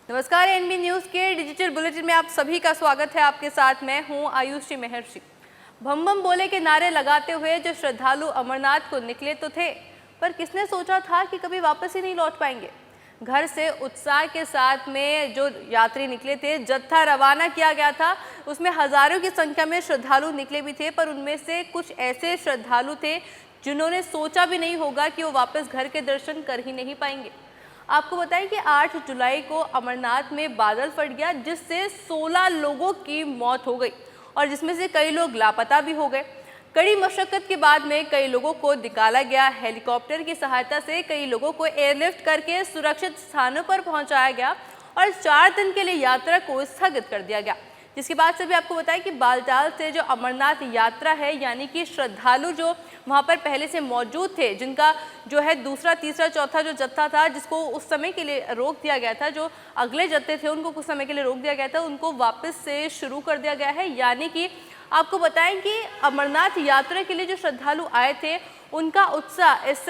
नमस्कार, NB news के digital bulletin में आप सभी का स्वागत है। आपके साथ मैं हूं आयुषी महर्षि। बम बम बोले के नारे लगाते हुए जो श्रद्धालु अमरनाथ को निकले तो थे, पर किसने सोचा था कि कभी वापस ही नहीं लौट पाएंगे। घर से उत्साह के साथ में जो यात्री निकले थे, जत्था रवाना किया गया था, उसमें हजारों की संख्या में श्रद्धालु निकले भी थे, पर उनमें से कुछ ऐसे श्रद्धालु थे जिन्होंने सोचा भी नहीं होगा कि वो वापस घर के दर्शन कर ही नहीं पाएंगे। आपको बताएं कि 8 जुलाई को अमरनाथ में बादल फट गया, जिससे 16 लोगों की मौत हो गई और जिसमें से कई लोग लापता भी हो गए। कड़ी मशक्कत के बाद में कई लोगों को निकाला गया। हेलीकॉप्टर की सहायता से कई लोगों को एयरलिफ्ट करके सुरक्षित स्थानों पर पहुंचाया गया और 4 दिन के लिए यात्रा को स्थगित कर दिया गया। जिसके बाद से भी आपको बताया कि बालटाल से जो अमरनाथ यात्रा है, यानी कि श्रद्धालु जो वहाँ पर पहले से मौजूद थे, जिनका जो है दूसरा, तीसरा, चौथा जो जत्था था, जिसको उस समय के लिए रोक दिया गया था, जो अगले जत्थे थे उनको कुछ समय के लिए रोक दिया गया था, उनको वापस से शुरू कर दिया गया है। यानी कि आपको बताएं कि अमरनाथ यात्रा के लिए जो श्रद्धालु आए थे, उनका उत्साह इस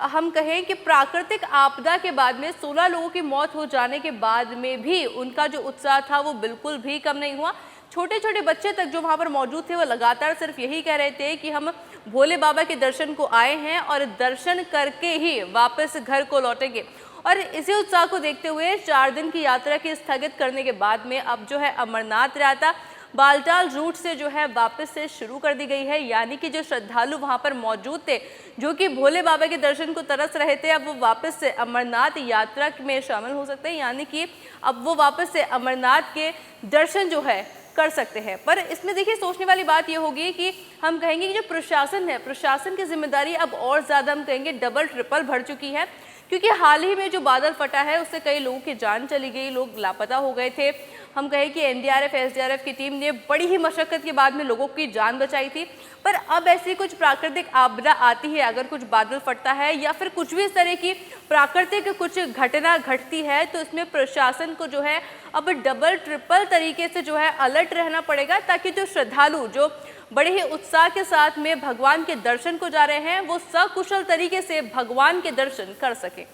हम कहें कि प्राकृतिक आपदा के बाद में 16 लोगों की मौत हो जाने के बाद में भी उनका जो उत्साह था वो बिल्कुल भी कम नहीं हुआ। छोटे छोटे बच्चे तक जो वहाँ पर मौजूद थे वो लगातार सिर्फ यही कह रहे थे कि हम भोले बाबा के दर्शन को आए हैं और दर्शन करके ही वापस घर को लौटेंगे। और इसी उत्साह को देखते हुए 4 दिन की यात्रा के स्थगित करने के बाद में अब जो है अमरनाथ यात्रा बालटाल रूट से जो है वापस से शुरू कर दी गई है। यानी कि जो श्रद्धालु वहां पर मौजूद थे, जो कि भोले बाबा के दर्शन को तरस रहे थे, अब वो वापस से अमरनाथ यात्रा में शामिल हो सकते हैं। यानी कि अब वो वापस से अमरनाथ के दर्शन जो है कर सकते हैं। पर इसमें देखिए, सोचने वाली बात ये होगी कि हम कहेंगे कि जो प्रशासन है, प्रशासन की जिम्मेदारी अब और ज़्यादा हम कहेंगे डबल ट्रिपल बढ़ चुकी है, क्योंकि हाल ही में जो बादल फटा है उससे कई लोगों की जान चली गई, लोग लापता हो गए थे। हम कहें कि एनडीआरएफ, एसडीआरएफ की टीम ने बड़ी ही मशक्कत के बाद में लोगों की जान बचाई थी। पर अब ऐसी कुछ प्राकृतिक आपदा आती है, अगर कुछ बादल फटता है या फिर कुछ भी इस तरह की प्राकृतिक कुछ घटना घटती है, तो इसमें प्रशासन को जो है अब डबल ट्रिपल तरीके से जो है अलर्ट रहना पड़ेगा, ताकि जो श्रद्धालु जो बड़े ही उत्साह के साथ में भगवान के दर्शन को जा रहे हैं, वो सकुशल तरीके से भगवान के दर्शन कर सकें।